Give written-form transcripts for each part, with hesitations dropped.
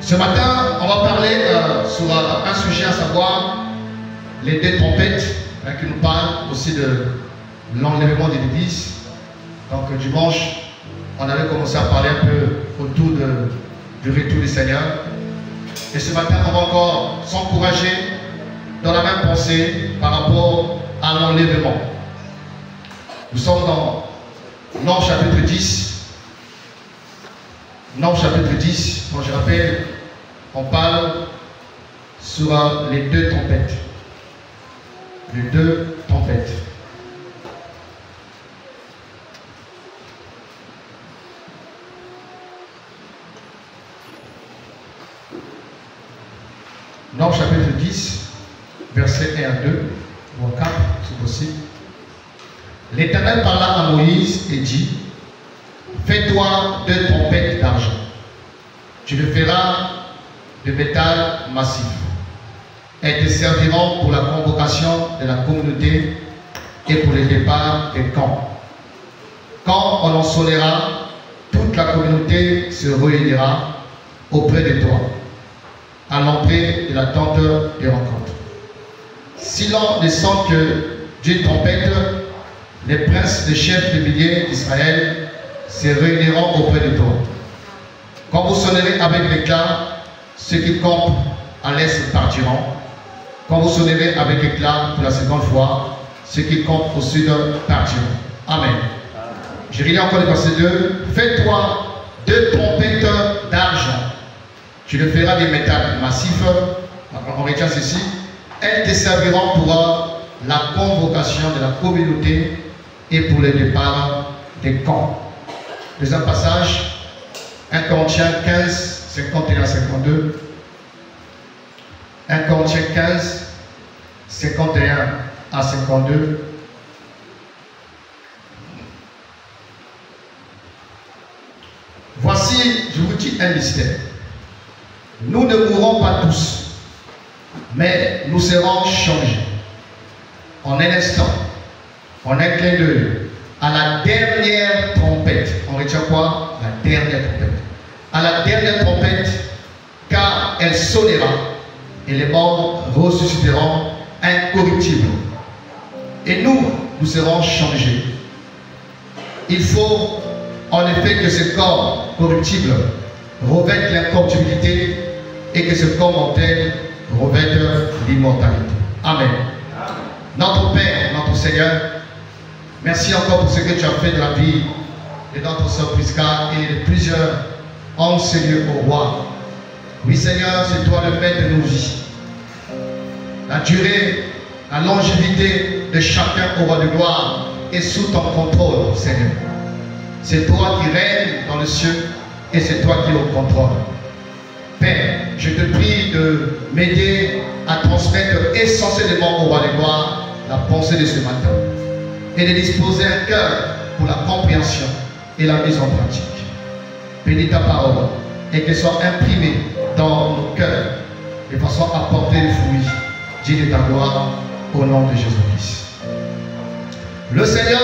Ce matin, on va parler sur un sujet, à savoir les deux trompettes, qui nous parlent aussi de l'enlèvement de l'Église. Donc dimanche, on avait commencé à parler un peu autour du retour du Seigneur. Et ce matin, on va encore s'encourager dans la même pensée par rapport à l'enlèvement. Nous sommes dans Nombre chapitre 10. Nombre chapitre 10, quand je rappelle, on parle sur les deux trompettes. Les deux trompettes. Nombre chapitre 10, versets 1 à 2, ou à 4, si possible. L'Éternel parla à Moïse et dit: fais-toi deux trompettes d'argent. Tu le feras de métal massif. Elles te serviront pour la convocation de la communauté et pour le départ des camps. Quand on en sonnera, toute la communauté se réunira auprès de toi, à l'entrée de la tente de rencontre. Si l'on descend que d'une trompette, les princes, les chefs de milliers d'Israël se réuniront auprès de toi. Quand vous sonnerez avec l'éclat, ceux qui campent à l'est partiront. Quand vous sonnerez avec l'éclat pour la seconde fois, ceux qui campent au sud partiront. Amen. Je relis encore le verset 2. Fais-toi deux trompettes d'argent. Tu le feras des métal massif. On retient ceci. Elles te serviront pour la convocation de la communauté et pour le départ des camps. Deuxième passage, 1 Corinthiens 15, 51 à 52. 1 Corinthiens 15, 51 à 52. Voici, je vous dis un mystère. Nous ne mourrons pas tous, mais nous serons changés. En un instant, en un clin d'œil, à la dernière trompette. On retient quoi? La dernière trompette. À la dernière trompette, car elle sonnera et les morts ressusciteront incorruptibles. Et nous serons changés. Il faut en effet que ce corps corruptible revête l'incorruptibilité et que ce corps mortel revête l'immortalité. Amen. Notre Père, notre Seigneur, merci encore pour ce que tu as fait de la vie de notre sœur Prisca et de plusieurs enseignants au roi. Oui Seigneur, c'est toi le maître de nos vies. La durée, la longévité de chacun au roi de gloire est sous ton contrôle, Seigneur. C'est toi qui règnes dans le ciel et c'est toi qui es au contrôle. Père, je te prie de m'aider à transmettre essentiellement au roi de gloire la pensée de ce matin et de disposer un cœur pour la compréhension et la mise en pratique. Bénis ta parole et qu'elle soit imprimée dans nos cœurs de façon à porter le fruit digne de ta gloire au nom de Jésus-Christ. Le Seigneur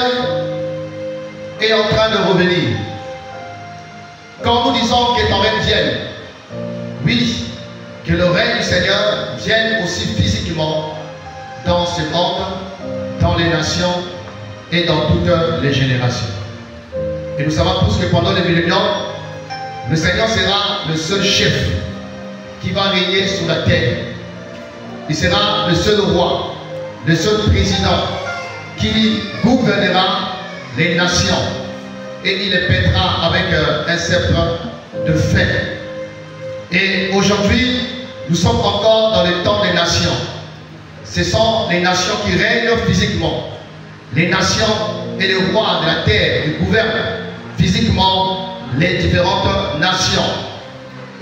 est en train de revenir. Quand nous disons que ton règne vienne, oui, que le règne du Seigneur vienne aussi physiquement dans ce monde, dans les nations et dans toutes les générations. Et nous savons tous que pendant les milléniums, le Seigneur sera le seul chef qui va régner sur la terre. Il sera le seul roi, le seul président qui gouvernera les nations. Et il les pètera avec un sceptre de fer. Et aujourd'hui, nous sommes encore dans le temps des nations. Ce sont les nations qui règnent physiquement. Les nations et les rois de la terre qui gouvernent physiquement les différentes nations.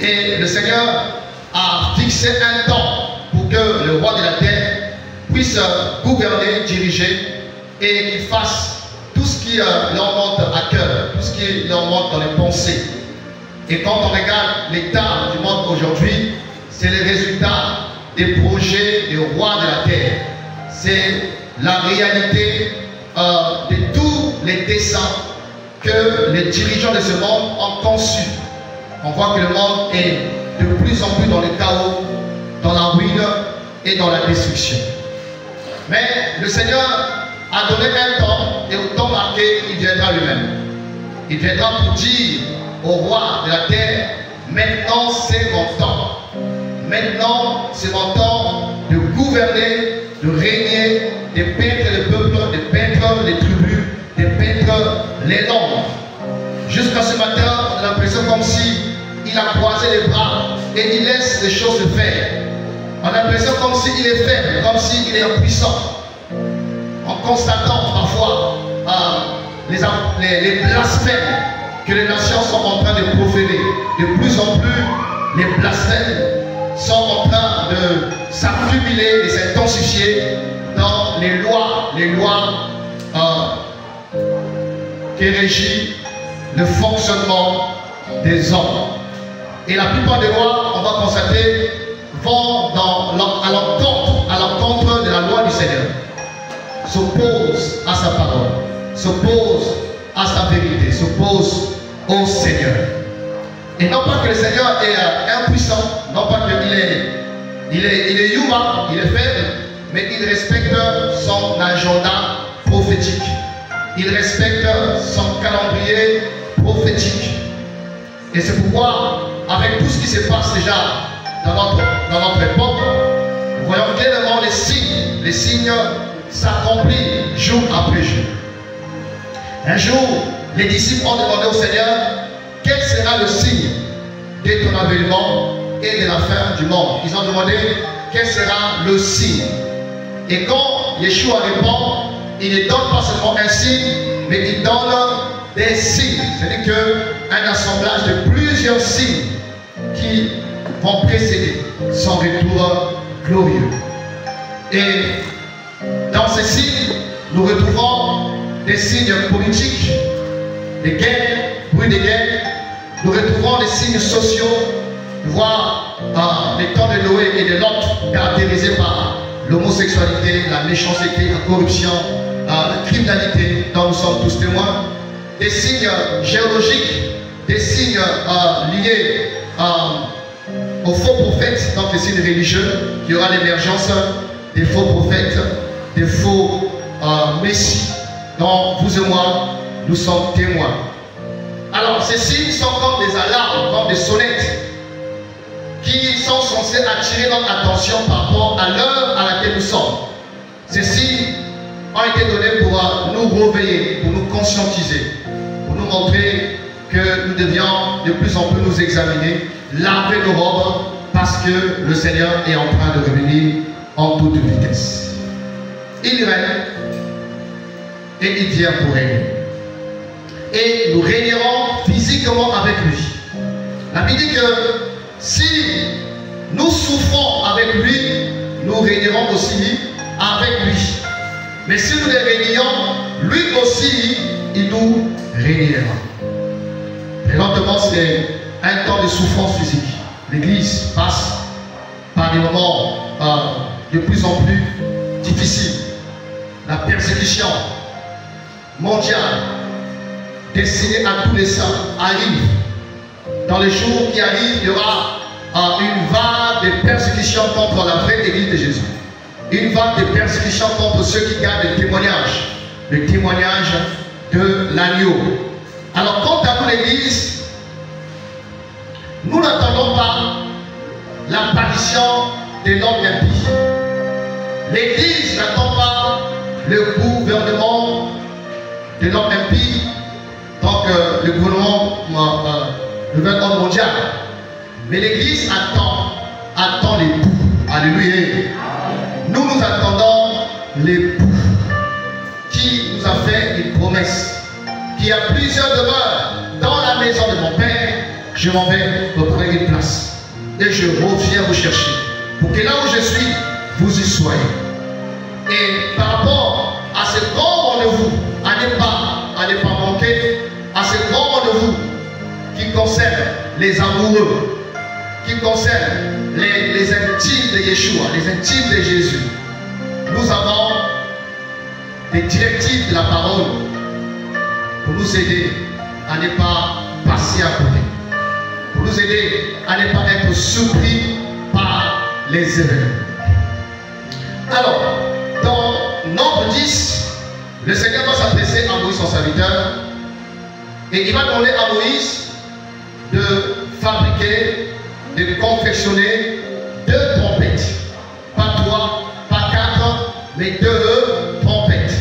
Et le Seigneur a fixé un temps pour que le roi de la terre puisse gouverner, diriger et qu'il fasse tout ce qui leur monte à cœur, tout ce qui leur monte dans les pensées. Et quand on regarde l'état du monde aujourd'hui, c'est le résultat des projets des rois de la terre. C'est la réalité de tous les desseins que les dirigeants de ce monde ont conçus. On voit que le monde est de plus en plus dans le chaos, dans la ruine et dans la destruction. Mais le Seigneur a donné un temps, et au temps marqué, il viendra lui-même. Il viendra pour dire au roi de la terre, maintenant c'est mon temps. Maintenant c'est mon temps de gouverner, de régner, de peindre le peuple, de peindre les tribus, de peindre les langues. Jusqu'à ce matin, on a l'impression comme si il a croisé les bras et il laisse les choses se faire. On a l'impression comme s'il est faible, comme s'il est impuissant. En constatant parfois les blasphèmes que les nations sont en train de proférer. De plus en plus, les blasphèmes sont en train de s'accumuler et s'intensifier dans les lois qui régissent le fonctionnement des hommes. Et la plupart des lois, on va constater, vont à l'encontre de la loi du Seigneur, s'opposent à sa parole, s'opposent à sa vérité, s'opposent au Seigneur. Et non pas que le Seigneur est impuissant, non pas qu'il est humain, il est faible, mais il respecte son agenda prophétique. Il respecte son calendrier prophétique. Et c'est pourquoi, avec tout ce qui se passe déjà dans notre époque, nous voyons clairement les signes s'accomplissent jour après jour. Un jour, les disciples ont demandé au Seigneur quel sera le signe de ton avènement et de la fin du monde. Ils ont demandé quel sera le signe. Et quand Yeshua répond, il ne donne pas seulement un signe, mais il donne des signes. C'est-à-dire qu'un assemblage de plusieurs signes qui vont précéder son retour glorieux. Et dans ces signes, nous retrouvons des signes politiques, des guerres, bruit des guerres. Nous retrouvons des signes sociaux, voire les temps de Noé et de Lot caractérisés par l'homosexualité, la méchanceté, la corruption, la criminalité dont nous sommes tous témoins. Des signes géologiques, des signes liés aux faux prophètes, donc les signes religieux. Il y aura l'émergence des faux prophètes, des faux messies, dont vous et moi, nous sommes témoins. Alors, ces signes sont comme des alarmes, comme des sonnettes, qui sont censés attirer notre attention par rapport à l'heure à laquelle nous sommes. Ces signes ont été donnés pour nous réveiller, pour nous conscientiser, pour nous montrer que nous devions de plus en plus nous examiner, laver nos robes, parce que le Seigneur est en train de revenir en toute vitesse. Il règne et il vient pour régner. Et nous régnerons physiquement avec lui. La Bible dit que si nous souffrons avec lui, nous régnerons aussi avec lui. Mais si nous les régnons, lui aussi, il nous régnera. Présentement, c'est un temps de souffrance physique. L'Église passe par des moments de plus en plus difficiles. La persécution mondiale destinée à tous les saints arrive. Dans les jours qui arrivent, il y aura une vague de persécution contre la vraie Église de Jésus. Une vague de persécution contre ceux qui gardent le témoignage de l'agneau. Alors, quant à nous, l'Église, nous n'attendons pas l'apparition de l'homme impie. L'Église n'attend pas le gouvernement de l'homme impie, donc le gouvernement mondial. Mais l'Église attend l'époux. Alléluia. Nous attendons l'époux qui nous a fait une promesse, qui a plusieurs demeures dans la maison de mon Père. Je m'en vais préparer une place et je reviens vous chercher pour que là où je suis, vous y soyez. Et par rapport à ce grand rendez-vous, à ne pas manquer, à ce grand rendez-vous qui concerne les amoureux, qui concerne les intimes de Yeshua, les intimes de Jésus, nous avons des directives de la parole pour nous aider à ne pas passer à côté, pour nous aider à ne pas être surpris par les événements. Alors, dans Nombre 10, le Seigneur va s'adresser à Moïse, son serviteur, et il va demander à Moïse de fabriquer, de confectionner 2 trompettes. Pas 3, pas 4, mais 2 trompettes.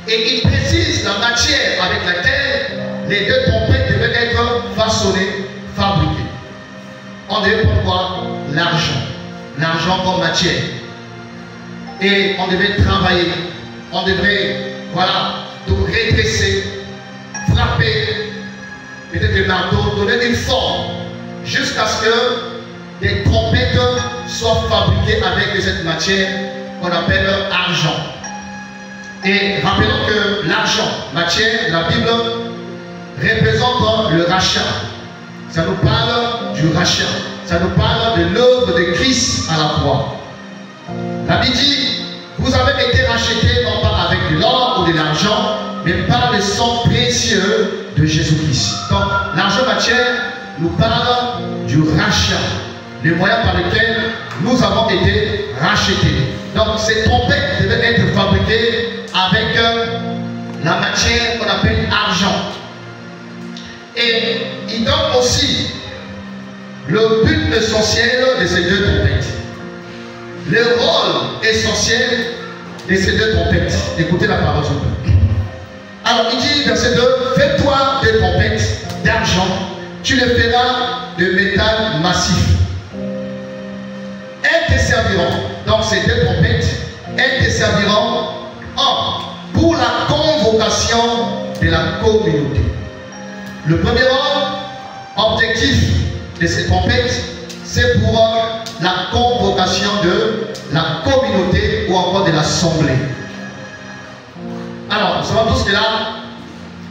Et il précise la matière avec laquelle les 2 trompettes devaient être façonnées, fabriquées. On devait prendre quoi? L'argent. L'argent comme matière. Et on devait travailler. On devrait, voilà, tout redresser, frapper, peut-être le marteau, donner une forme, jusqu'à ce que des trompettes soient fabriquées avec cette matière qu'on appelle argent. Et rappelons que l'argent, matière, la Bible représente le rachat. Ça nous parle du rachat. Ça nous parle de l'œuvre de Christ à la croix. La Bible dit, vous avez été rachetés non pas avec de l'or ou de l'argent, mais par le sang précieux de Jésus-Christ. Donc, l'argent matière nous parle du rachat, le moyen par lequel nous avons été rachetés. Donc, ces trompettes devaient être fabriquées avec la matière qu'on appelle argent. Et il donne aussi le but essentiel de ces 2 trompettes. Le rôle essentiel de ces 2 trompettes. Écoutez la parole, s'il vous plaît. Alors, il dit, verset 2, fais-toi 2 trompettes d'argent, tu les feras de métal massif. Elles te serviront, donc ces 2 trompettes, elles te serviront pour la convocation de la communauté. Le premier objectif de ces trompettes, c'est pour la convocation de la communauté ou encore de l'assemblée. Alors, nous savons tous que là,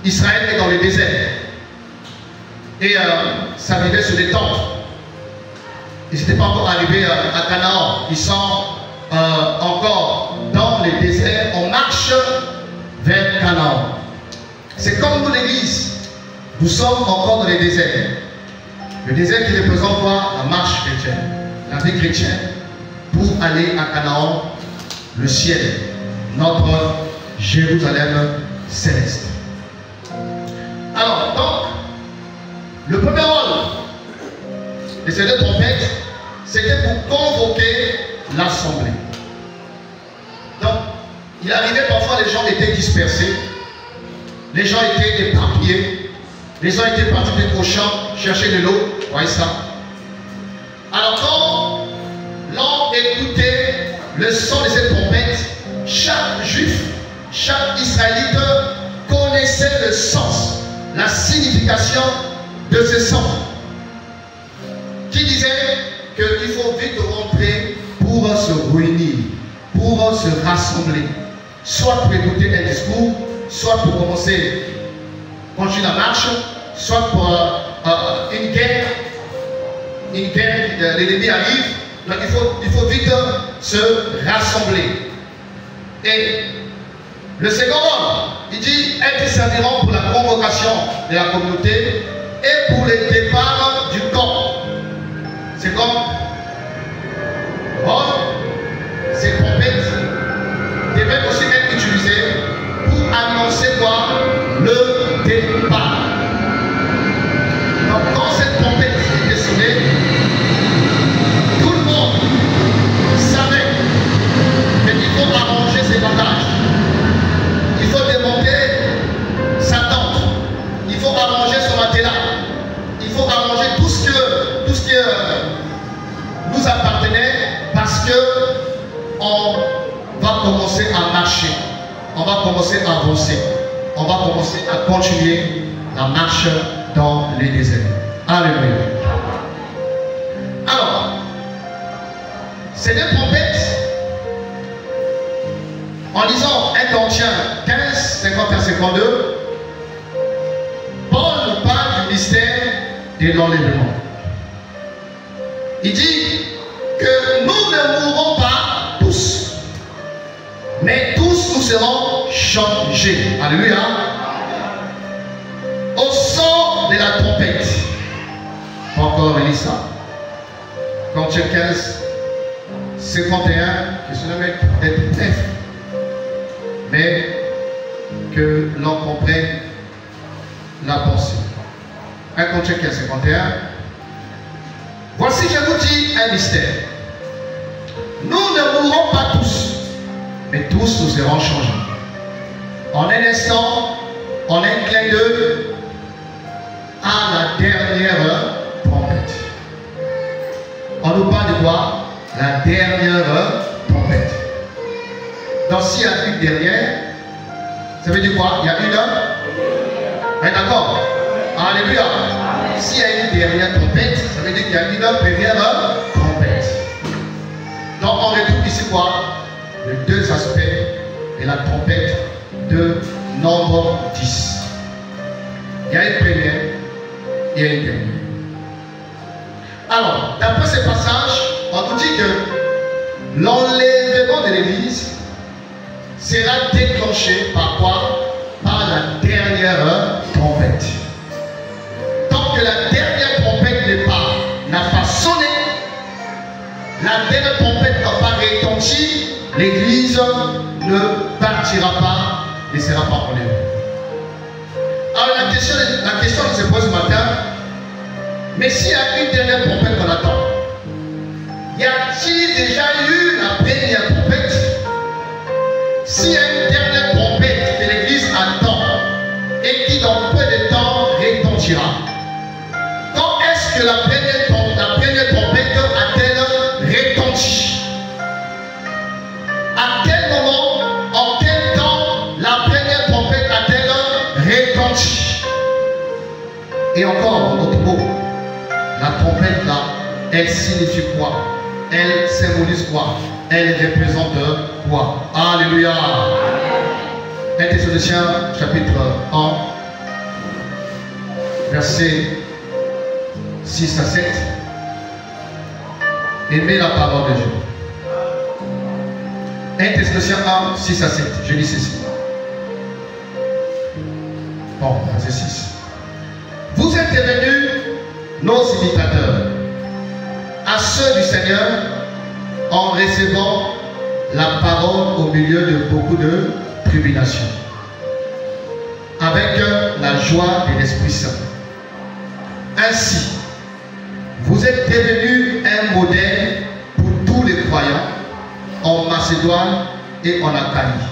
Israël est dans le désert. Et ça vivait sur des tentes. Ils n'étaient pas encore arrivés à Canaan. Ils sont encore dans le désert. On marche vers Canaan. C'est comme nous, l'Église. Nous sommes encore dans le désert. Le désert qui représente quoi? La marche chrétienne. La vie chrétienne pour aller à Canaan, le ciel, notre Jérusalem céleste. Alors, donc, le premier rôle de ces 2 trompettes, c'était pour convoquer l'assemblée. Donc, il arrivait parfois, les gens étaient dispersés, les gens étaient éparpillés, les gens étaient partis au champ chercher de l'eau, voyez ça. Alors, quand l'on écoutait le son de cette trompette, chaque juif, chaque israélite connaissait le sens, la signification de ce son, qui disait qu'il faut vite rentrer pour se réunir, pour se rassembler, soit pour écouter un discours, soit pour continuer la marche, soit pour une guerre, l'ennemi arrive, donc il faut vite se rassembler. Et le second homme, il dit, elles te serviront pour la convocation de la communauté et pour le départ du camp. C'est comme ces trompettes devaient aussi être utilisées pour annoncer quoi? Le départ. Donc quand cette trompette était sonnée, tout le monde savait qu'il faut arranger ses bandages. Il faut démonter sa tente. Il faut arranger son matelas. Il faut arranger tout ce que nous appartenait, parce que on va commencer à marcher. On va commencer à avancer. On va commencer à continuer la marche dans les déserts. Alléluia. Alors, ces 2 trompettes, en lisant 1 Corinthiens 15, 51, 52, Paul nous parle du mystère de l'enlèvement. Il dit que nous ne mourrons pas tous, mais tous nous serons changés. Alléluia. Au son de la trompette. Encore Mélissa. Corinthiens 15, 51, que cela va être bref, mais que l'on comprenne la pensée. 1 Corinthiens 15, 51. Voici, je vous dis un mystère. Nous ne mourrons pas tous, mais tous nous serons changés. En un instant, en un clin d'œil, à la dernière trompette. On nous parle de quoi? La dernière trompette. Donc s'il y a une dernière, ça veut dire quoi? Il y a une heure? D'accord? Alléluia. S'il y a une dernière trompette, ça veut dire qu'il y a une première trompette. Donc on retrouve ici quoi? Les deux aspects de la trompette de nombre 10. Il y a une première et une dernière. Alors, d'après ce passage, on nous dit que l'enlèvement de l'Église sera déclenché par quoi? Par la dernière trompette. Tant que la dernière trompette n'a pas sonné, la dernière trompette n'a pas retenti, l'Église ne partira pas et ne sera pas enlevée. Alors la question qui se pose ce matin, mais s'il y a une dernière trompette qu'on attend, y a-t-il déjà eu la première trompette? S'il y a une dernière trompette que l'Église attend et qui dans peu de temps retentira, quand est-ce que la première trompette a-t-elle retenti? À quel moment, en quel temps la première trompette a-t-elle retenti? Et encore, autre mot, la trompette là, elle signifie quoi? Elle symbolise quoi? Elle représente quoi? Alléluia. 1 Thessaloniciens chapitre 1, versets 6 à 7. Aimez la parole de Dieu. 1 Thessaloniciens 1, 6 à 7. Je lis ceci. Bon, verset 6. Vous êtes devenus nos imitateurs, à ceux du Seigneur, en recevant la parole au milieu de beaucoup de tribulations, avec la joie de l'Esprit Saint. Ainsi, vous êtes devenus un modèle pour tous les croyants en Macédoine et en Achaïe.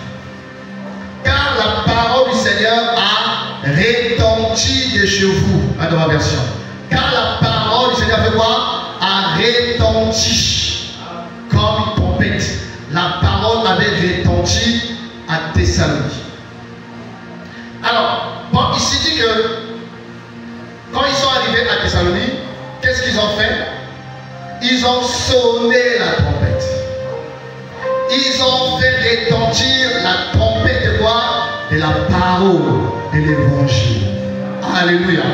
Car la parole du Seigneur a retenti de chez vous. Dans ma version. Car la parole du Seigneur fait quoi? A retenti comme une trompette. La parole avait retenti à Thessalonique. Alors, bon, ici dit que quand ils sont arrivés à Thessalonique, qu'est-ce qu'ils ont fait? Ils ont sonné la trompette. Ils ont fait retentir la trompette de quoi? De la parole de l'évangile. Alléluia.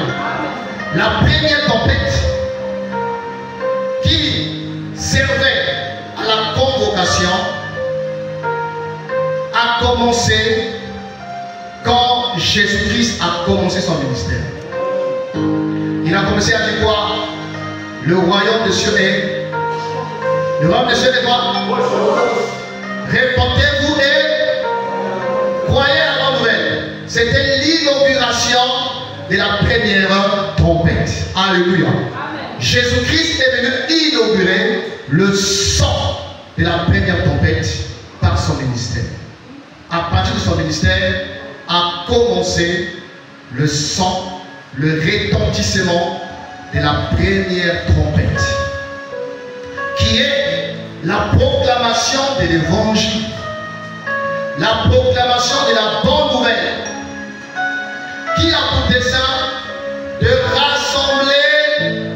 La première trompette qui servait à la convocation a commencé quand Jésus-Christ a commencé son ministère. Il a commencé à dire quoi? Le royaume de Dieu est. Le royaume de Dieu est quoi? Répondez-vous et croyez à la bonne nouvelle. C'était l'inauguration de la première trompette. Alléluia. Jésus-Christ est venu inaugurer le son de la première trompette par son ministère. À partir de son ministère a commencé le son, le retentissement de la première trompette, qui est la proclamation de l'évangile, la proclamation de la bonne nouvelle, qui a pour dessein de rassembler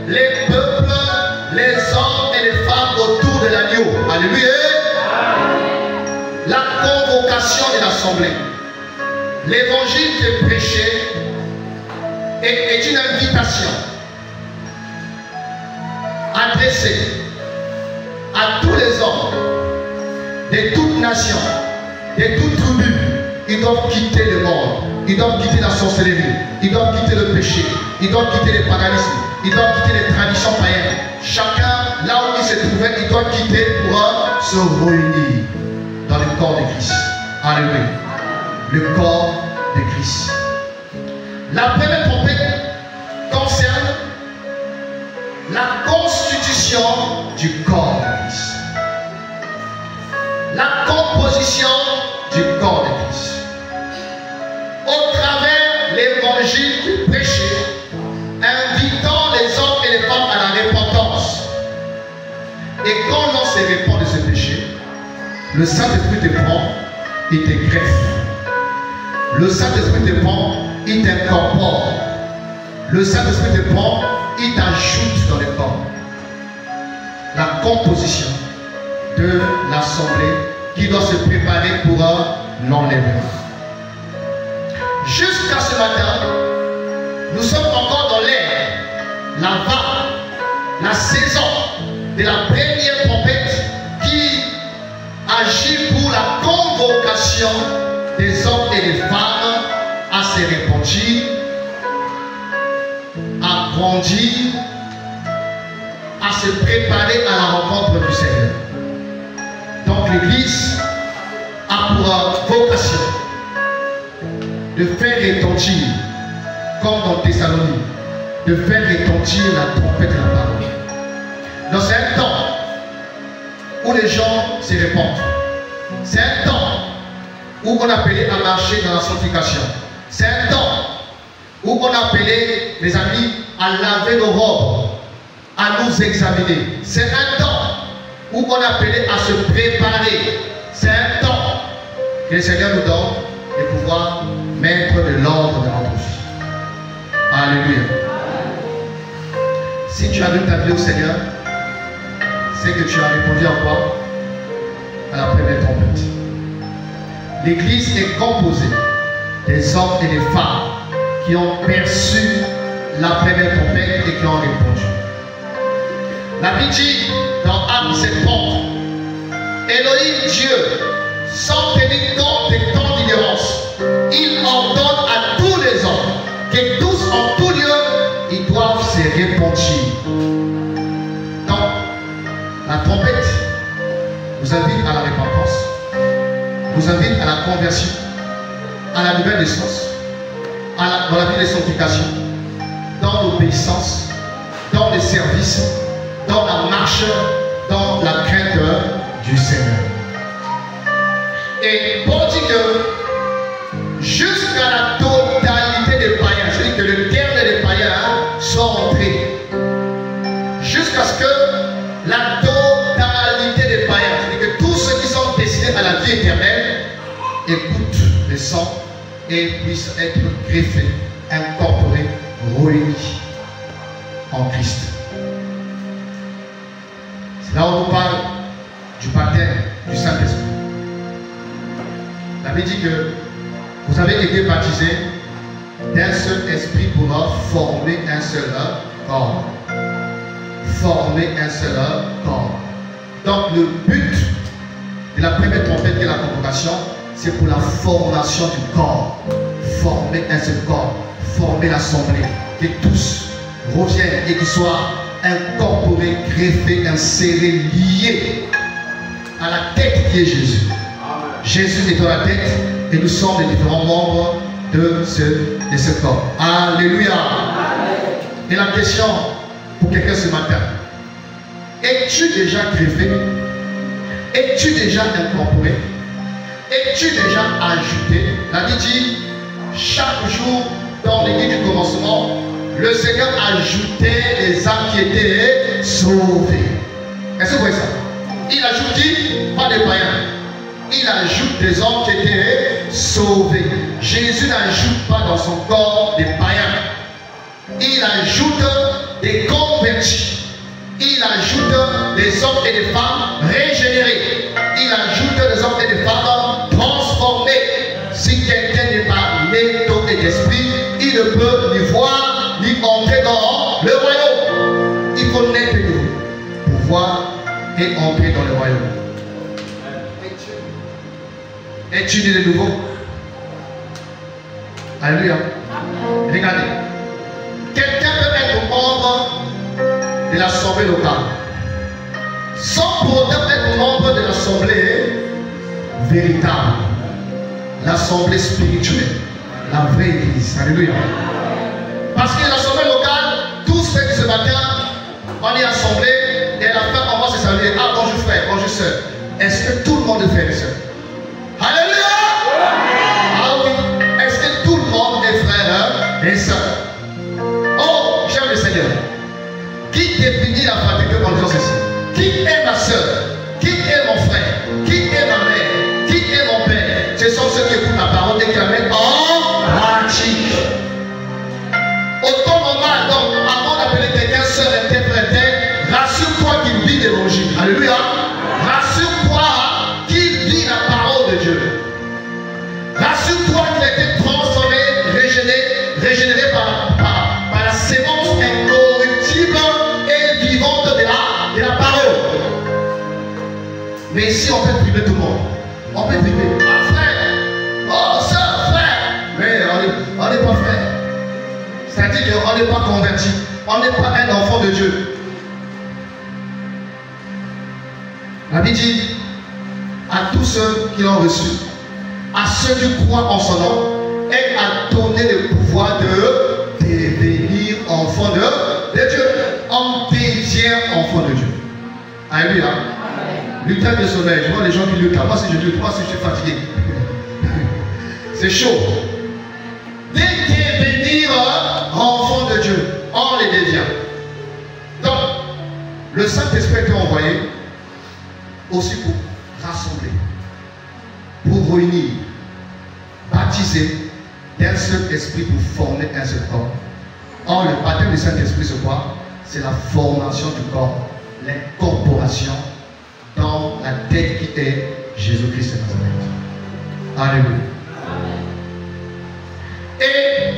les peuples, les hommes et les femmes autour de l'agneau. Alléluia. La convocation de l'assemblée. L'évangile qui est prêché est une invitation adressée à tous les hommes de toutes nations, de toutes tribus. Ils doivent quitter le monde, ils doivent quitter la sorcellerie, ils doivent quitter le péché, ils doivent quitter le paganisme, ils doivent quitter les traditions païennes. Chacun, là où il se se réunir dans le corps de Christ. Alléluia. Le corps de Christ. La première trompette concerne la constitution du corps de Christ. La composition du corps de Christ. Au travers l'évangile qui prêchait, invitant les hommes et les femmes à la repentance. Et quand l'on se répand de ce péché, le Saint-Esprit te prend, il te greffe. Le Saint-Esprit te prend, il t'incorpore. Le Saint-Esprit te prend, il t'ajoute dans le corps. La composition de l'assemblée qui doit se préparer pour l'enlèvement. Jusqu'à ce matin, nous sommes encore dans l'ère, la vague, la saison de la première trompette qui agit pour la convocation des hommes et des femmes à se repentir, à grandir, à se préparer à la rencontre du Seigneur. Donc l'Église a pour vocation de faire retentir, comme dans Thessalonique, de faire retentir la trompette de la parole. Donc c'est un temps où les gens se répandent. C'est un temps où on appelait à marcher dans la sanctification. C'est un temps où on appelait, les amis, à laver nos robes, à nous examiner. C'est un temps où on appelait à se préparer. C'est un temps que le Seigneur nous donne de pouvoir mettre de l'ordre dans notre vie. Alléluia. Si tu as donné ta vie au Seigneur, c'est que tu as répondu à quoi? À la première trompette. L'Église est composée des hommes et des femmes qui ont perçu la première trompette et qui ont répondu. La Bible dit dans Actes 7, Elohim Dieu, sans tenir compte des temps d'ignorance, il ordonne à tous les hommes que tous en tout lieu, ils doivent se repentir. Donc, la trompette nous invite à la repentance, nous invite à la conversion, à la nouvelle naissance, dans la vie de sanctification, dans l'obéissance, dans le service, dans la marche, dans la crainte du Seigneur. Et Paul dit que jusqu'à la totalité des païens, je dis que le dernier des païens soit entré, jusqu'à ce que la totalité des païens, je dis que tous ceux qui sont destinés à la vie éternelle, écoutent le sang et puissent être greffés, incorporés, réunis en Christ. C'est là où on parle du baptême du Saint-Esprit. La Bible dit que vous avez été baptisés d'un seul esprit pour former un seul corps. Former un seul corps. Donc le but de la première trompette qui est la convocation, c'est pour la formation du corps. Former un seul corps. Former l'assemblée. Que tous reviennent et qu'ils soient incorporés, greffés, insérés, liés à la tête qui est Jésus. Jésus est dans la tête et nous sommes les différents membres de ce corps. Alléluia. Amen. Et la question pour quelqu'un ce matin, es-tu déjà greffé? Es-tu déjà incorporé? Es-tu déjà ajouté? La Bible dit, chaque jour dans l'église du commencement, le Seigneur ajoutait les âmes qui étaient sauvées. Est-ce que vous voyez ça? Il ajoute qui? Pas des païens. Il ajoute des hommes qui étaient sauvés. Jésus n'ajoute pas dans son corps des païens. Il ajoute des convertis. Il ajoute des hommes et des femmes régénérés. Il ajoute des hommes et des femmes transformés. Si quelqu'un n'est pas né d'eau et d'esprit, il ne peut ni voir ni entrer dans le royaume. Il faut naître de nouveau pour voir et entrer dans le royaume. Es-tu né de nouveau? Alléluia. Regardez. Quelqu'un peut être membre de l'assemblée locale. sans pour autant être membre de l'assemblée véritable, l'assemblée spirituelle, la vraie église. Alléluia. Parce que l'assemblée locale, tous ceux qui se battent, on est assemblé et à la fin on va se saluer. Ah, bonjour frère, bonjour soeur. Est-ce que tout le monde est frère et soeur? Alléluia. Ah oui. Est-ce que tout le monde est frère et soeur? Oh, j'aime le Seigneur. Qui définit la fraternité en disant ceci? Qui est ma soeur? Qui est mon frère? Qui est ma mère? Qui est mon père? Ce sont ceux qui écoutent la parole et qui la mettent en pratique. Autant normal, donc, avant d'appeler quelqu'un sœur, interprète, rassure-toi qu'il vit l'évangile. Alléluia. Rassure-toi qu'il vit la parole de Dieu. Rassure-toi qu'il a été transformé, régénéré par la sémence incorruptible et vivante de la parole. Mais ici, on peut priver tout le monde. On peut priver. Ah, frère. Oh, soeur, frère. Mais on n'est pas frère. C'est-à-dire qu'on n'est pas converti. On n'est pas un enfant de Dieu. La Bible dit à tous ceux qui l'ont reçu, à ceux qui croient en son nom, et à donner le pouvoir de devenir enfant de Dieu. On devient enfant de Dieu. Alléluia. Luther de sommeil. Je vois les gens qui luttent là. Moi, si je lutte, moi, si je suis fatigué. C'est chaud. De devenir enfant de Dieu. On les devient. Donc, le Saint-Esprit a été envoyé aussi pour rassembler, pour réunir, baptiser d'un seul esprit pour former un seul corps. Or, le baptême du Saint-Esprit, c'est quoi? C'est la formation du corps, l'incorporation dans la tête qui est Jésus-Christ de Nazareth. Alléluia. Et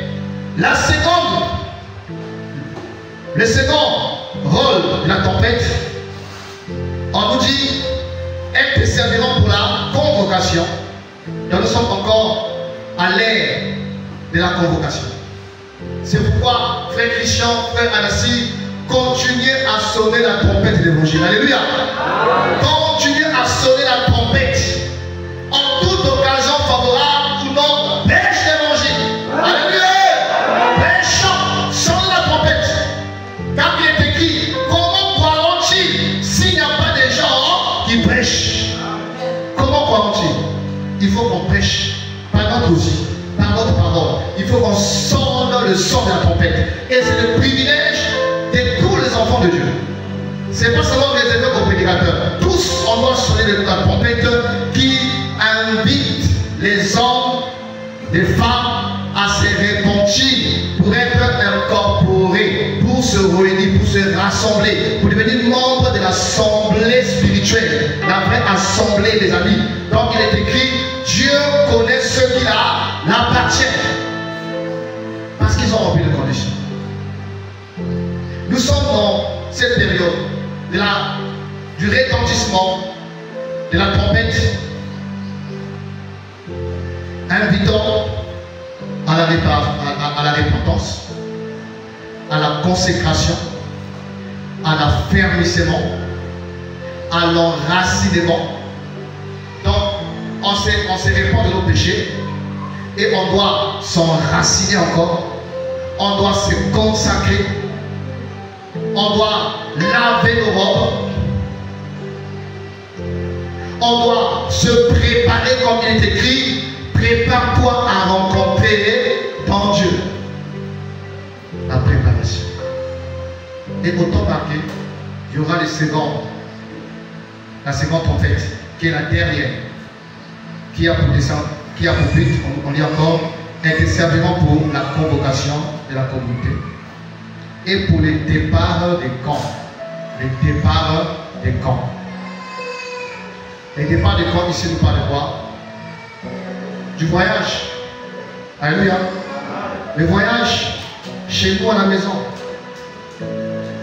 le second rôle de la tempête, on nous dit, elles te serviront pour la convocation. Donc nous sommes encore à l'ère de la convocation. C'est pourquoi, frère Christian, frère Anassi, continuez à sonner la trompette de l'évangile. Alléluia. Continuez à sonner la trompette. En toute occasion favorable ou non, prêche l'évangile. Alléluia. Prêchons, sonnez la trompette. Car il est écrit, comment croiront-ils s'il n'y a pas des gens qui prêchent? Comment croiront-ils? Il faut qu'on prêche par notre outil, par notre parole. Il faut qu'on sonne le son de la trompette. Et c'est le privilège de tous les enfants de Dieu. Ce n'est pas seulement réservé aux prédicateurs. Tous, on doit sonner la trompette qui invite les hommes, les femmes à se repentir pour être incorporés, pour se réunir, pour se rassembler, pour devenir membre de l'assemblée spirituelle, la vraie assemblée des amis. Donc il est écrit, Dieu connaît ceux qui l'appartiennent. Parce qu'ils ont rempli les conditions. Nous sommes dans cette période du retentissement de la trompette, invitant à la repentance, à la consécration, à l'affermissement, à l'enracinement. Donc, on se répand de nos péchés et on doit s'enraciner encore, on doit se consacrer, on doit laver nos robes, on doit se préparer comme il est écrit, prépare-toi à rencontrer ton Dieu. La préparation. Et au temps marqué, il y aura la seconde trompette, qui est la dernière, qui a pour but, on dit encore, elles te serviront pour la convocation de la communauté et pour les départs des camps. Les départs des camps. Les départs des camps, ici nous parlent de quoi? Du voyage. Alléluia. Le voyage chez nous à la maison.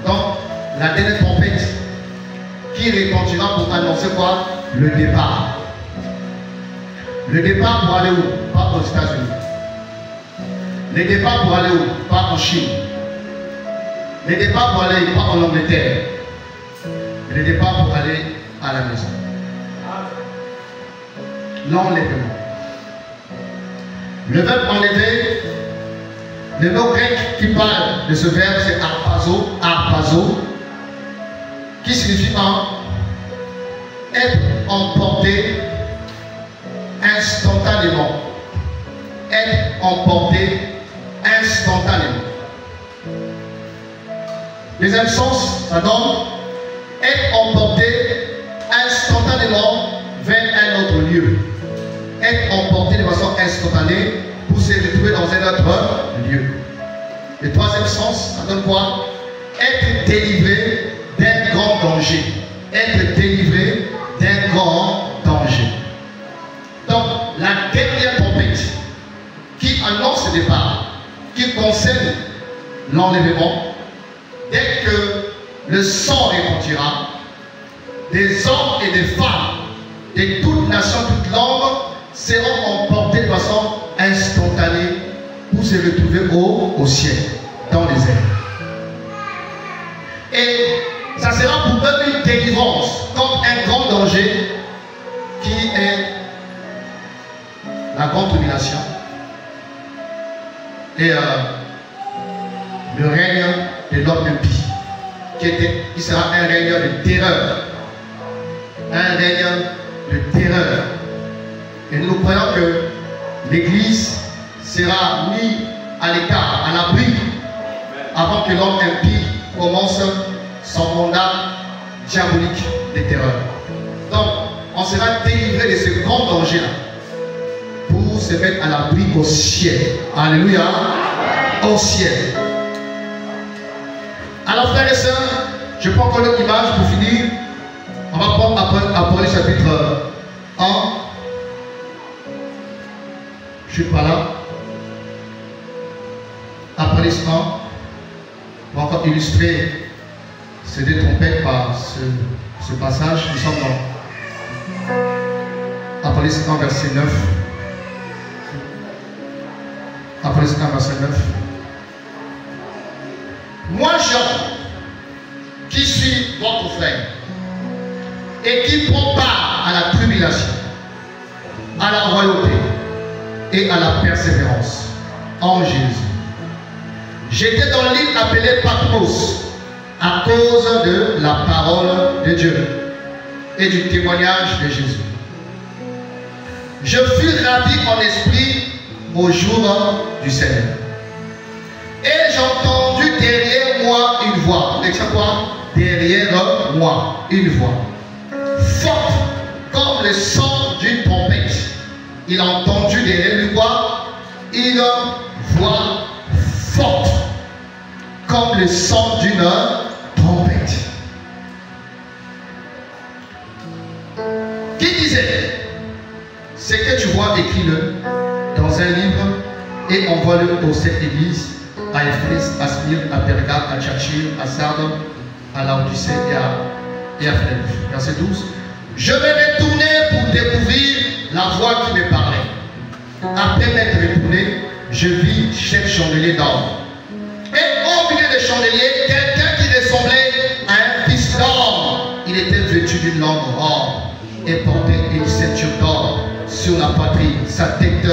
Donc, la dernière trompette qui retentira pour annoncer quoi? Le départ. Le départ pour aller où? Pas aux États-Unis. Le départ pour aller où? Pas en Chine. Le départ pour aller pas en Angleterre. Le le départ pour aller à la maison. L'enlèvement. Le verbe enlever, le mot grec qui parle de ce verbe, c'est arpazo, qui signifie être emporté instantanément. Être emporté instantanément. Deuxième sens, ça donne être emporté instantanément vers un autre lieu. Être emporté de façon instantanée pour se retrouver dans un autre lieu. Le troisième sens, ça donne quoi? Être délivré d'un grand danger. Être délivré d'un grand danger. Donc, la dernière tempête qui annonce le départ, qui concerne l'enlèvement, dès que le sang retentira, des hommes et des femmes de toute nation, toute langue seront emportés de façon instantanée pour se retrouver au ciel, dans les airs. Et ça sera pour eux une délivrance contre un grand danger qui est la grande tribulation et le règne de l'homme impie, qui sera un règne de terreur. Un règne de terreur. Et nous croyons que l'Église sera mise à l'écart, à l'abri, avant que l'homme impie commence son mandat diabolique de terreur. Donc, on sera délivré de ce grand danger-là pour se mettre à l'abri au ciel. Alléluia. Au ciel. Alors, frères et sœurs, je prends encore une image pour finir. On va prendre Apocalypse chapitre 1. Je suis pas là. Apocalypse 1. On va encore illustrer ces deux trompettes par ce passage. Nous sommes dans Apocalypse 1, verset 9. Apocalypse 1, verset 9. Moi, Jean, qui suis votre frère, et qui prend part à la tribulation, à la royauté et à la persévérance en Jésus. J'étais dans l'île appelée Patmos à cause de la parole de Dieu et du témoignage de Jésus. Je fus ravi en esprit au jour du Seigneur. Et j'ai entendu derrière moi une voix. C'est quoi? Derrière moi une voix forte comme le son d'une trompette. Il a entendu derrière lui quoi? Une voix forte comme le son d'une trompette. Qui disait: ce que tu vois, écris-le dans un livre et envoie-le aux sept églises, à Éphèse, à Smyrne, à Pergame, à Thyatire, à Sardes, à Laodicée et à Philadelphie. Verset 12. Je me retournai pour découvrir la voix qui me parlait. Après m'être retourné, je vis chef chandelier d'or. Et au milieu des chandeliers, quelqu'un qui ressemblait à un fils d'homme. Il était vêtu d'une longue robe et portait une ceinture d'or sur la poitrine. Sa tête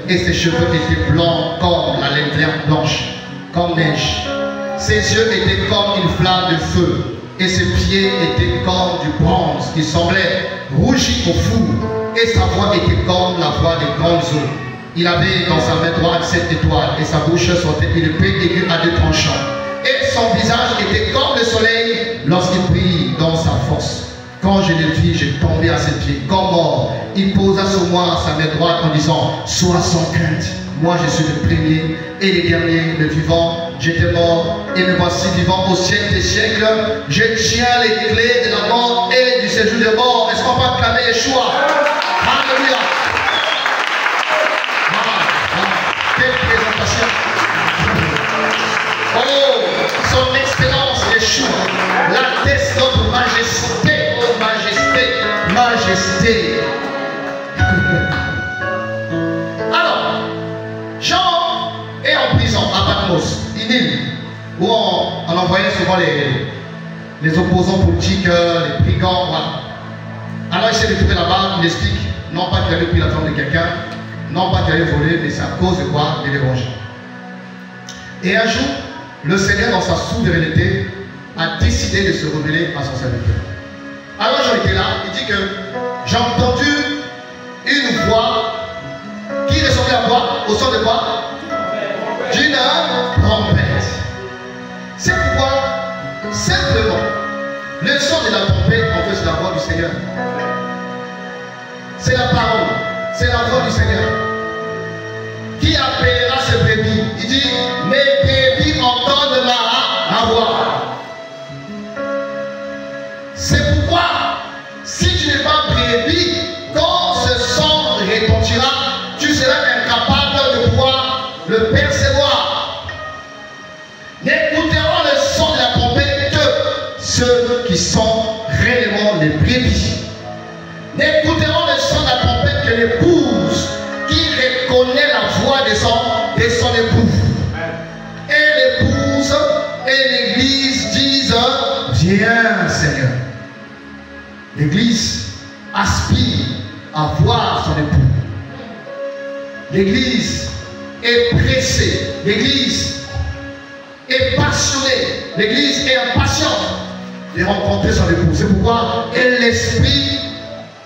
et ses cheveux étaient blancs comme la laine blanche, comme neige. Ses yeux étaient comme une flamme de feu. Et ses pieds étaient comme du bronze qui semblait rougi au four. Et sa voix était comme la voix des grandes eaux. Il avait dans sa main droite 7 étoiles et sa bouche sortait une épée aiguë à 2 tranchants. Et son visage était comme le soleil lorsqu'il brille dans sa force. Quand je le vis, j'ai tombé à ses pieds comme mort. Il posa sur moi sa main droite en disant: sois sans crainte. Moi je suis le premier et le dernier, le vivant. J'étais mort et me voici vivant au siècle des siècles. Je tiens les clés de la mort et du séjour de mort. Est-ce qu'on peut acclamer Yeshua? Alléluia. Quelle présentation. Oh, son excellence Yeshua, la tête de notre majesté, oh majesté, majesté. Alors, Jean est en prison à Patmos, une île où on envoyait souvent les opposants politiques, les s'est retrouvé là-bas, il explique, non pas qu'il avait pris la femme de quelqu'un, non pas qu'il avait volé, mais c'est à cause de quoi? De l'évangile. Et un jour, le Seigneur, dans sa souveraineté, a décidé de se révéler à son serviteur. Alors Jean était là, il dit que j'ai entendu une voix qui ressemblait à quoi? Au son de quoi? D'une trompette. C'est pourquoi, simplement, le son de la trompette, en fait, c'est la voix du Seigneur. C'est la parole, c'est la voix du Seigneur. Qui appellera ses brebis? Il dit, mes brebis entendent ma voix. C'est pourquoi, si tu n'es pas brebis, quand ce son retentira, tu seras incapable de pouvoir le percevoir. N'écouteront le son de la trompette que ceux qui sont réellement les brebis. N'écouteront le son de la trompette que l'épouse qui reconnaît la voix de son époux. Et l'épouse et l'église disent, viens Seigneur. L'église aspire à voir son époux. L'église est pressée. L'église est passionnée. L'église est impatiente de rencontrer son époux. C'est pourquoi l'esprit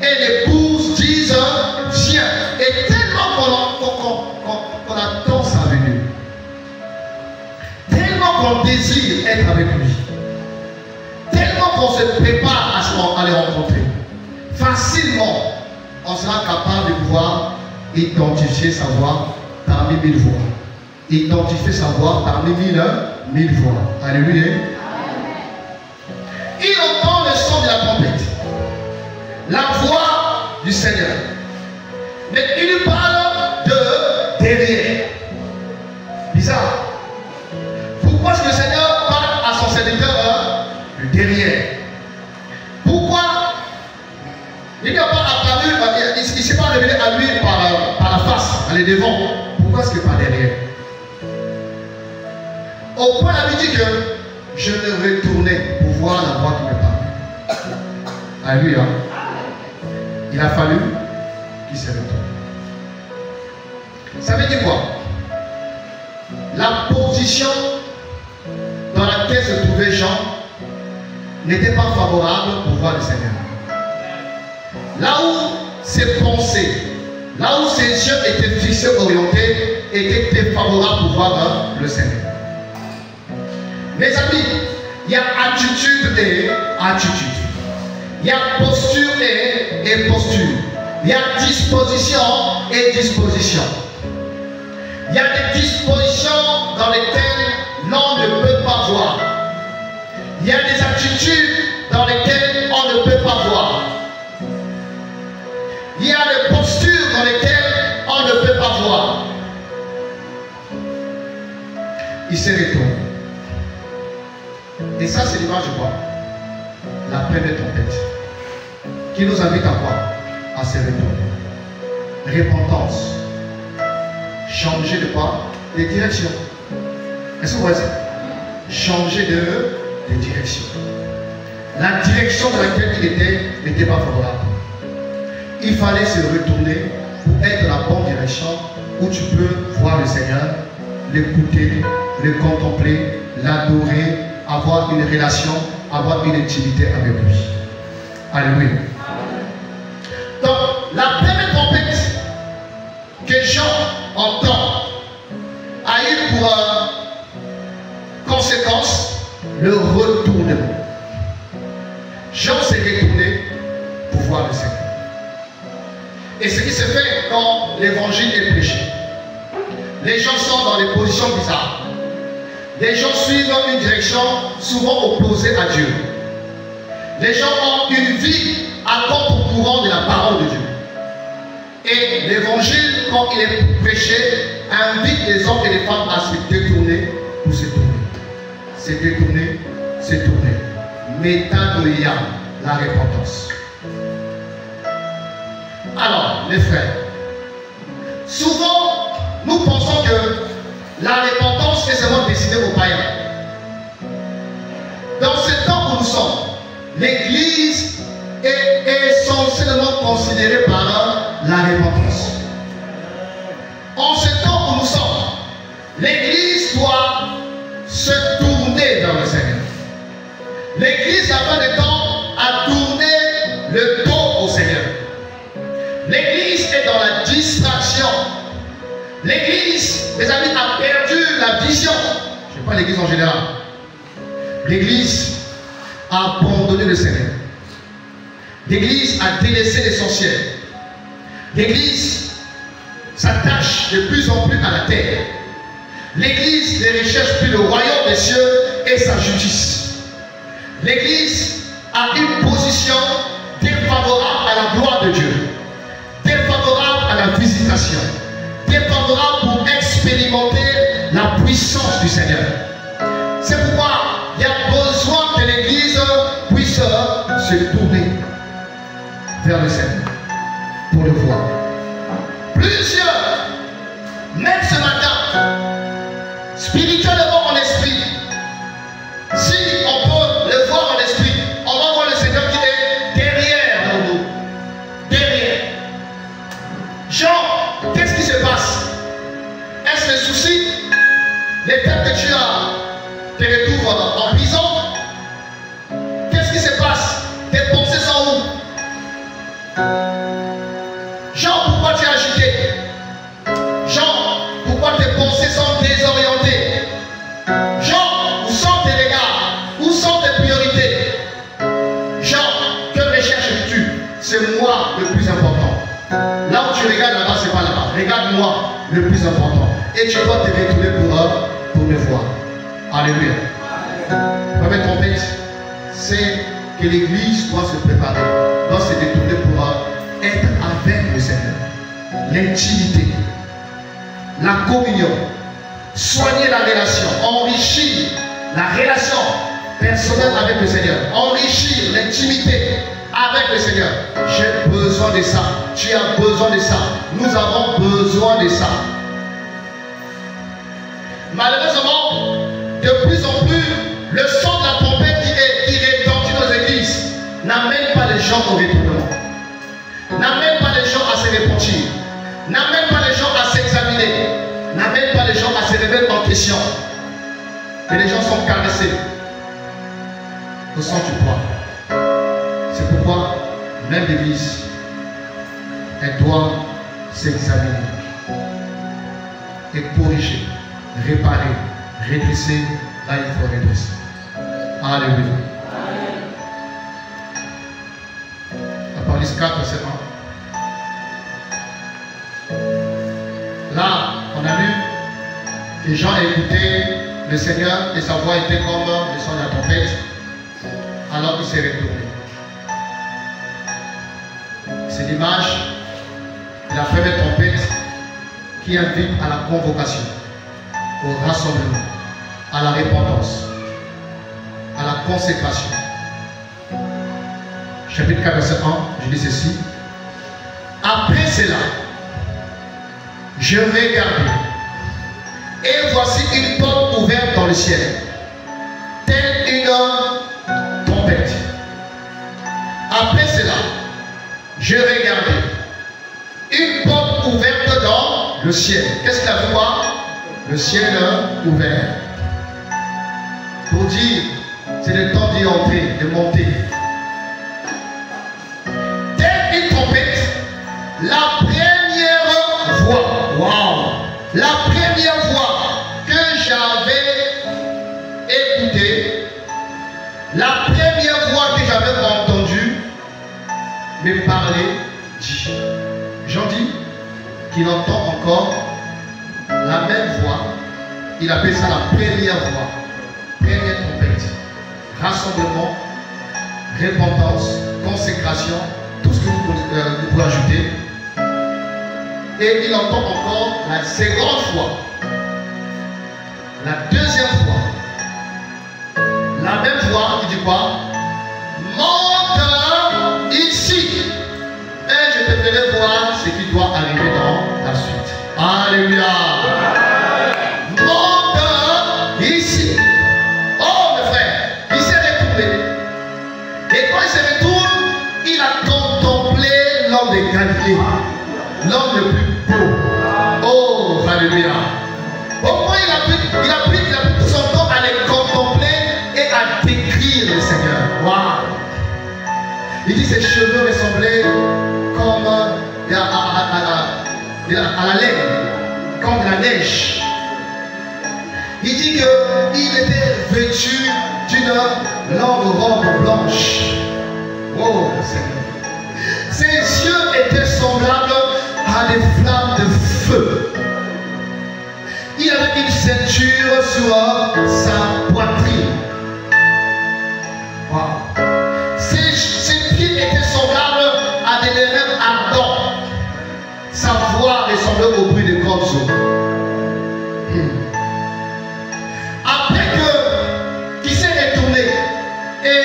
et l'épouse disent, viens. Et tellement qu'on attend sa venue, tellement qu'on désire être avec lui, tellement qu'on se prépare à les rencontrer, facilement, on sera capable de pouvoir identifier sa voix parmi 1000 voix. Identifier sa voix parmi 1000 voix. Alléluia. Il entend le son de la trompette, la voix du Seigneur. Mais il lui parle de derrière. Bizarre. Pourquoi est-ce que le Seigneur parle à son serviteur de derrière? Pourquoi il n'a pas apparu, il ne s'est pas révélé à lui par la face, par les devants? Pourquoi est-ce que par derrière? Au point, il dit que je me retournais pour voir la voix qui me parlait. Alléluia. Il a fallu qu'il se retourne. Ça veut dire quoi? La position dans laquelle se trouvait Jean n'était pas favorable pour voir le Seigneur. Là où ses pensées, là où ses yeux étaient fixés, orientés, étaient défavorables pour voir le Seigneur. Mes amis, il y a attitude et attitude. Il y a posture et posture. Il y a disposition et disposition. Il y a des dispositions dans lesquelles l'on ne peut pas voir. Il y a des attitudes dans lesquelles on ne peut pas voir. Il y a des postures dans lesquelles on ne peut pas voir. Il se retourne. Et ça, c'est l'image de quoi? La première trompette. Qui nous invite à quoi? À se retourner. Repentance. Changer de quoi? De direction. Est-ce que vous voyez ça? Changer de direction. La direction dans laquelle il était n'était pas favorable. Il fallait se retourner pour être dans la bonne direction où tu peux voir le Seigneur, l'écouter, le contempler, l'adorer, avoir une relation, avoir une intimité avec lui. Alléluia. Donc, la première trompette que Jean entend a eu pour conséquence le retournement. Jean s'est retourné pour voir le Seigneur. Et ce qui se fait quand l'évangile est prêché, les gens sont dans des positions bizarres. Les gens suivent une direction souvent opposée à Dieu. Les gens ont une vie à contre-courant de la parole de Dieu. Et l'évangile, quand il est prêché, invite les hommes et les femmes à se détourner pour se tourner. Se détourner, se tourner. Métanoïa, la repentance. Alors, les frères, souvent, nous pensons que la repentance est seulement destinée aux païens. Dans ce temps où nous sommes, l'Église est censée seulement considéré par la repentance. En ce temps où nous sommes, l'Église doit se tourner vers le Seigneur. L'Église n'a pas de temps à tourner le dos au Seigneur. L'Église est dans la distraction. L'Église, mes amis, a perdu la vision. Je ne sais pas l'Église en général. L'Église a abandonné le Seigneur. L'Église a délaissé l'essentiel. L'Église s'attache de plus en plus à la terre. L'Église ne recherche plus le royaume des cieux et sa justice. L'Église a une position défavorable à la gloire de Dieu, défavorable à la visitation, défavorable pour expérimenter la puissance du Seigneur. C'est pourquoi il y a besoin que l'Église puisse se tourner vers le Seigneur pour le voir. Plusieurs, même ce matin, spirituellement en esprit, si on peut le voir en esprit, on va voir le Seigneur qui est derrière nous. Derrière. Jean, qu'est-ce qui se passe? Est-ce le souci? Les fait que tu as te retrouves en prison? Qu'est-ce qui se passe? Tes pensées sont où? Jean, pourquoi tu es agité? Jean, pourquoi tes pensées sont désorientées? Jean, où sont tes regards? Où sont tes priorités? Jean, que recherches-tu? C'est moi le plus important. Là où tu regardes là-bas, c'est pas là-bas. Regarde-moi le plus important. Et tu dois te retourner pour me voir. Alléluia. La première trompette, c'est que l'Église doit se préparer, doit se détourner pour être avec le Seigneur. L'intimité, la communion, soigner la relation, enrichir la relation personnelle avec le Seigneur, enrichir l'intimité avec le Seigneur. J'ai besoin de ça, tu as besoin de ça, nous avons besoin de ça. Malheureusement, de plus en plus, le son de la trompette qui retentit nos églises n'amène pas les gens au retournement, n'amène pas les gens à se repentir, n'amène pas les gens à s'examiner, n'amène pas les gens à se remettre en question. Et les gens sont caressés au son du poids. C'est pourquoi même l'Église, elle doit s'examiner et corriger, réparer, redresser là il faut redresser. Alléluia. Apocalypse 4, verset 1. Là, on a lu que Jean a écouté le Seigneur et sa voix était comme le son de la trompette. Alors il s'est retourné. C'est l'image de la première trompette qui invite à la convocation, au rassemblement, à la repentance, à la consécration. Chapitre 4, verset 1, je dis ceci. Après cela, je regardais, et voici une porte ouverte dans le ciel, telle une trompette. Après cela, je regardais, une porte ouverte dans le ciel. Qu'est-ce qu'il a vu voir? Le ciel ouvert. Pour dire, c'est le temps d'y entrer, de monter. Telle une trompette, la première voix, waouh, la première voix que j'avais écoutée, la première voix que j'avais entendue me parler, dit, Jean dit qu'il entend encore la même voix, il appelle ça la première voix, première trompette, rassemblement, repentance, consécration, tout ce que vous pouvez ajouter. Et il entend encore la seconde fois, la deuxième fois, la même voix qui dit quoi? Monte ici et je te ferai voir ce qui doit arriver dans la suite. Alléluia. Monte ici. Oh mes frères, il s'est retourné. Et quand il se retourne, il a contemplé l'homme de Galilée, l'homme le plus beau. Oh, alléluia. Pourquoi il a pris tout son temps à les contempler et à décrire le Seigneur. Waouh. Il dit ses cheveux ressemblaient comme à la laine, comme de la neige. Il dit qu'il était vêtu d'une longue robe blanche. Oh Seigneur. Ses yeux étaient semblables à des flammes de feu. Il avait une ceinture sur sa poitrine. Wow. Ses pieds étaient semblables à des lèvres ardentes. Sa voix ressemblait au bruit des grandes eaux. Après qu'il s'est retourné et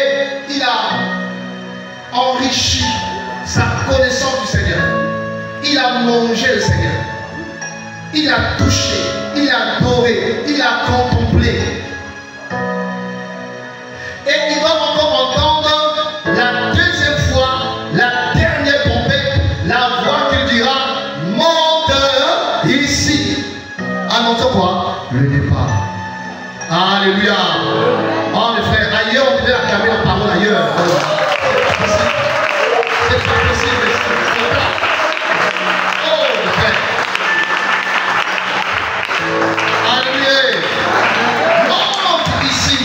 il a enrichi sa connaissance du Seigneur, il a mangé le Seigneur, il a touché, il a adoré, il a contemplé. Et il va encore entendre la deuxième fois, la dernière trompette, la voix qui dira monte ici. Annonçons quoi? Le départ. Alléluia. Oh mes frères, ailleurs on devait acclamer la parole ailleurs. C'est pas possible. Oh mes frères. Alléluia. Monte ici.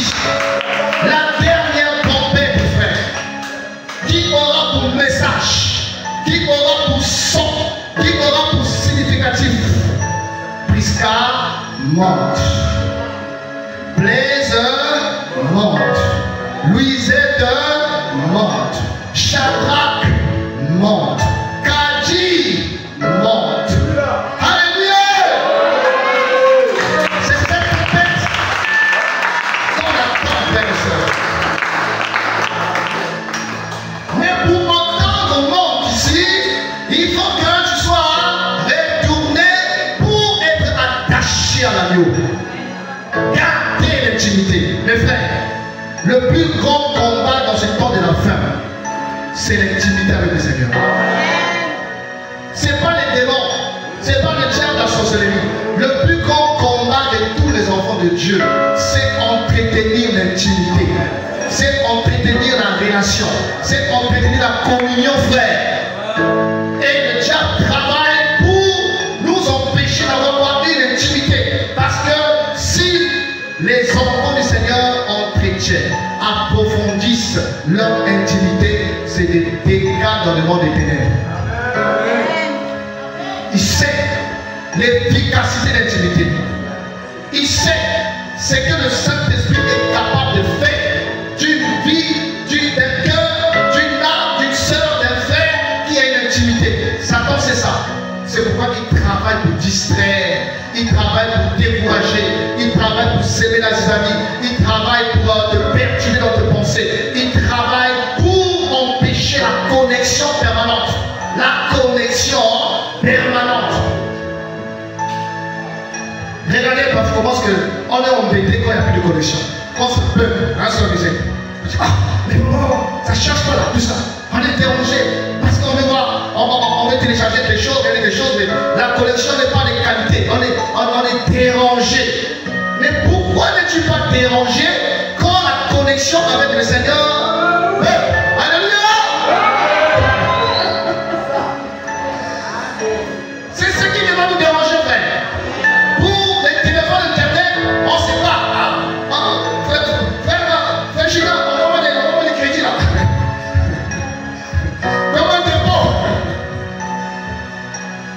La dernière trompette, mes frères, qui aura pour message, qui aura pour son, qui aura pour significatif. Prisca monte. Blaise monte. Louisette monte. Shadrach monte. Kadi monte. Alléluia. C'est cette trompette qu'on attend, frères et sœurs. Mais pour entendre monte ici, il faut que tu sois retourné pour être attaché à l'agneau. Gardez l'intimité. Mes frères, le plus grand combat dans ce temps de la fin, c'est l'intimité avec le Seigneur. Ce n'est pas les démons, ce n'est pas le diable de la sorcellerie. Le plus grand combat de tous les enfants de Dieu, c'est entretenir l'intimité, c'est entretenir la relation, c'est entretenir la communion, frère. Et le diable travaille pour nous empêcher d'avoir une intimité. Parce que si les enfants du Seigneur entretiennent, approfondissent leur intimité, c'est des dégâts dans le monde des ténèbres. Il sait l'efficacité de l'intimité. Il sait ce que le Saint-Esprit est capable de faire d'une vie, d'un cœur, d'une âme, d'une sœur, d'un frère qui a une intimité. Satan, c'est ça. C'est pourquoi il travaille pour distraire, il travaille pour décourager, il travaille pour s'aimer la zizanie, il travaille pour te perturber dans tes pensées, il travaille pour empêcher la connexion permanente. La connexion permanente. Regardez parfois comment on est embêté quand il n'y a plus de connexion. Quand ça pleut, hein, sur les ailes. Ah, mais bon, ça cherche pas là, tout ça. On est dérangé parce qu'on veut voir, on veut télécharger des choses, mais la connexion n'est pas de qualité. On est dérangé. Mais pourquoi n'es-tu pas dérangé quand la connexion avec le Seigneur? Alléluia! C'est ce qui va nous déranger, frère. Pour les téléphones internet, on ne sait pas. Frère Gina, on va les crédits là. Comment t'es bon?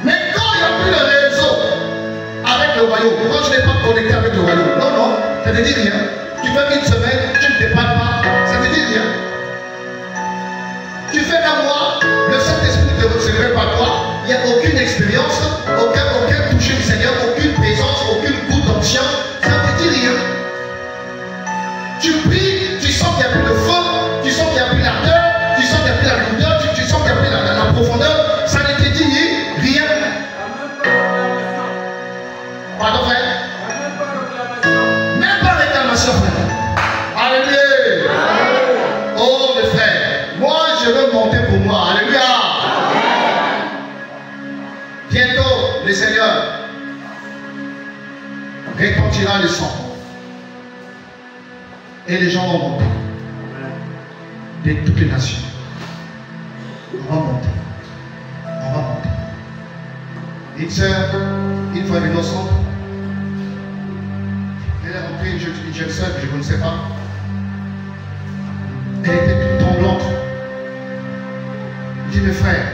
Mais quand il n'y a plus de réseau avec le royaume, quand je n'ai pas connecté avec le royaume, non, ça ne dit rien. Tu fais une semaine, tu ne te parles pas, ça ne dit rien. Tu fais un mois, le Saint-Esprit ne se révèle pas toi, il n'y a aucune expérience, aucun toucher du Seigneur, aucune présence, aucune goutte d'onction, ça ne dit rien. Tu pries, tu sens qu'il n'y a plus de feu, tu sens qu'il n'y a plus l'ardeur, tu sens qu'il n'y a plus la lourdeur, tu sens qu'il n'y a plus la profondeur, ça ne te dit rien. Pardon, frère? Même pas réclamation, frère. Alléluia. Oh, mes frères, moi je veux monter pour moi. Alléluia. Seigneur répandira le sang. Et les gens vont monter. De toutes les nations. On va monter. On va monter. Une sœur, une fois venue au centre, elle est rentrée, une jeune sœur que je ne connaissais pas. Elle était toute tremblante. Je dis, mes frères,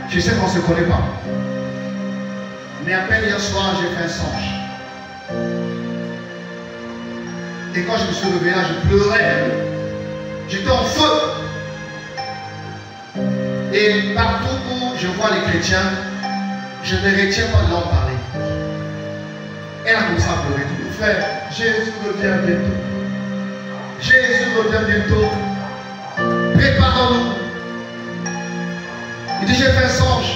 je sais qu'on ne se connaît pas. Mais à peine hier soir, j'ai fait un songe. Et quand je me suis réveillé là, je pleurais. J'étais en feu. Et partout où je vois les chrétiens, je ne retiens pas de leur parler. Elle a commencé à pleurer. Tout frère, Jésus revient bientôt. Jésus revient bientôt. Préparons-nous. Il dit, j'ai fait un songe.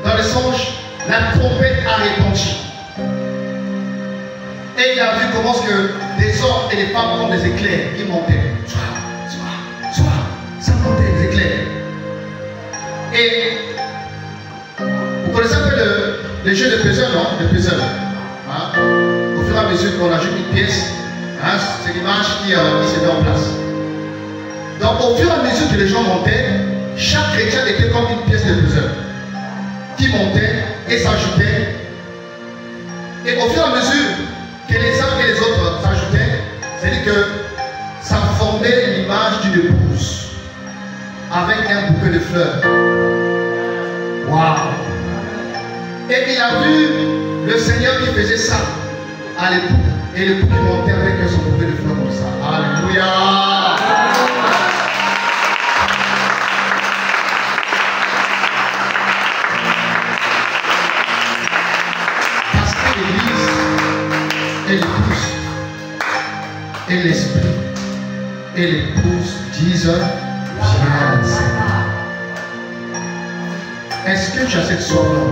Dans le songe, la trompette a répondu. Et il a vu comment que des hommes et des femmes comme des éclairs, ils montaient. Ça montait des éclairs. Et vous connaissez un peu le jeu de puzzle, non? De puzzle. Hein? Au fur et à mesure qu'on ajoute une pièce, hein, c'est l'image qui se met en place. Donc au fur et à mesure que les gens montaient, chaque chrétien était comme une pièce de puzzle qui montait et s'ajoutait. Et au fur et à mesure que les uns et les autres s'ajoutaient, c'est-à-dire que ça formait l'image d'une épouse avec un bouquet de fleurs. Waouh! Et il a vu le Seigneur qui faisait ça à l'époux. Et l'époux qui montait avec son bouquet de fleurs comme ça. Alléluia! Parce que l'Église et l'épouse et l'Esprit et l'épouse disent viens, Seigneur. Est-ce que tu as cette soif-là?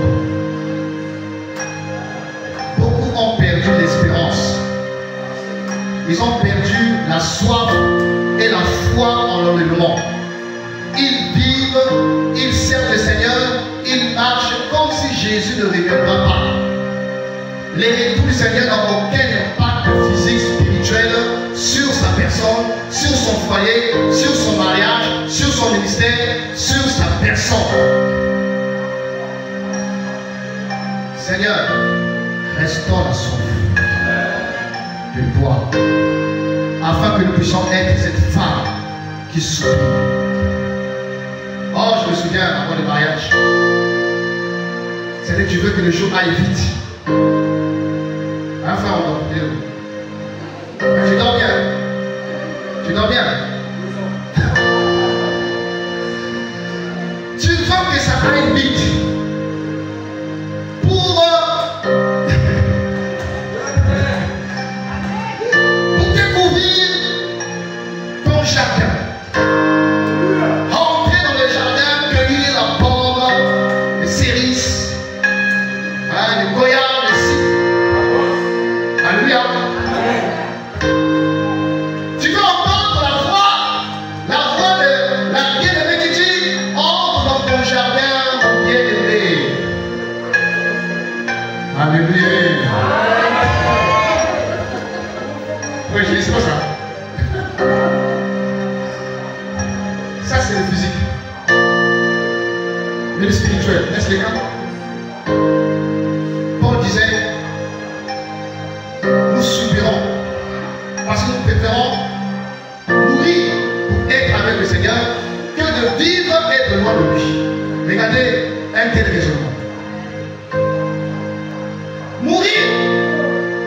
Beaucoup ont perdu l'espérance. Ils ont perdu la soif et la foi en l'enlèvement. Ils vivent, ils servent le Seigneur, ils marchent comme si Jésus ne reviendra pas. Les retours du Seigneur n'ont aucun impact physique, spirituel sur sa personne, sur son foyer, sur son mariage, sur son ministère, sur sa personne. Seigneur, restaure la soif de boire, afin que nous puissions être cette femme qui souffre. Oh, je me souviens avant le mariage, c'est que tu veux que le jour aille vite. Hein, frère, on dort bien. Tu dors bien. Tu dors bien. Tu veux que ça aille vite. Pour découvrir ton jardin. Entrer dans le jardin, cueillir la pomme, les cerises, hein, les goyards, les cygnes. Alléluia. Tu veux entendre la voix de la bien-aimée qui dit entre dans ton jardin, mon bien-aimé. Alléluia. Oui, je dis, c'est pas ça. Ça, c'est le physique. Mais le spirituel, est-ce les cas? Paul disait, nous subirons parce que nous préférons mourir pour être avec le Seigneur que de vivre et être loin de lui. Regardez un tel raisonnement. Mourir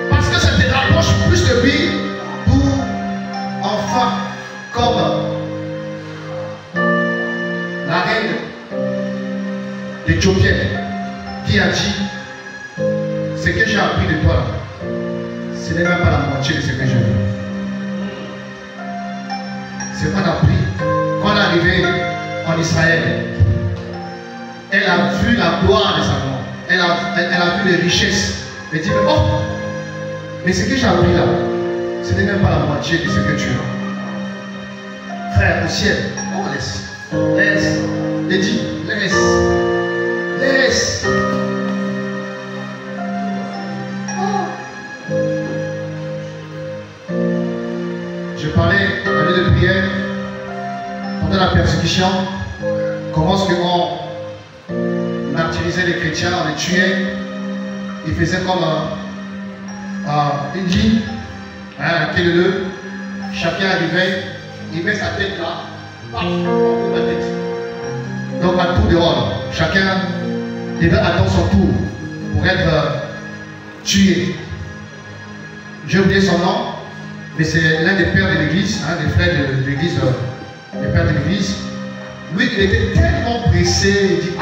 parce que ça te rapproche plus de lui pour enfin, comme la reine éthiopienne qui a dit, ce que j'ai appris de toi, ce n'est même pas la moitié de ce que je veux. C'est qu'on a appris. Quand elle est arrivée en Israël, elle a vu la gloire de sa mort. Elle a vu les richesses. Elle dit, oh, mais ce que j'ai appris là, ce n'est même pas la moitié de ce que tu as. Frère, au ciel, oh, laisse. Elle dit, laisse. pendant la persécution, comment est-ce qu'on martyrisait les chrétiens, on les tuait. Ils faisaient comme une dit, quel est le, chacun arrivait, il met sa tête là, paf, la tête. Donc à tour de rôle, chacun devait attendre son tour pour être tué. J'ai oublié son nom, mais c'est l'un des pères de l'église, des frères de l'église, des pères de l'église. Lui, il était tellement pressé, il dit,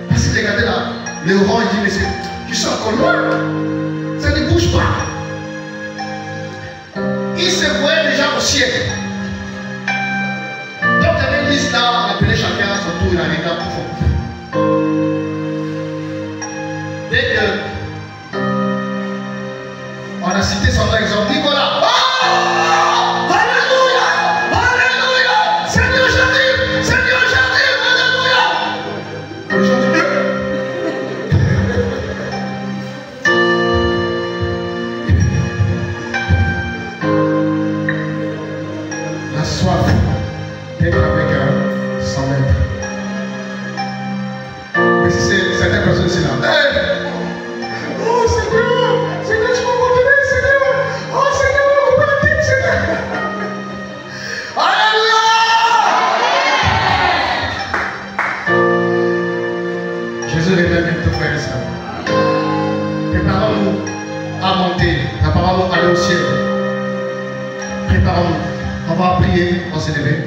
parce qu'il regardait là, le rang, il dit, mais tu sors encore loin, ça ne bouge pas. Il se voyait déjà au ciel. Donc, il y avait une liste là, on appelait chacun à son tour, il arrivait à tout fond. Dès que on a cité son exemple, Nicolas. Oh! Alléluia! Alléluia! Seigneur, j'arrive! Seigneur, j'arrive! Alléluia! Les gens disent la soif d'être avec 100 mètres. Mais si c'est certaines personnes ici là. Hey! Oh Seigneur! Seigneur, tu m'as abandonné, Seigneur! Oh Seigneur, on va la tête, Seigneur! Alléluia! Jésus révèle bientôt, frères et sœurs. Préparons-nous à monter. Préparons-nous à aller au ciel. Préparons-nous. On va prier, on va se lever.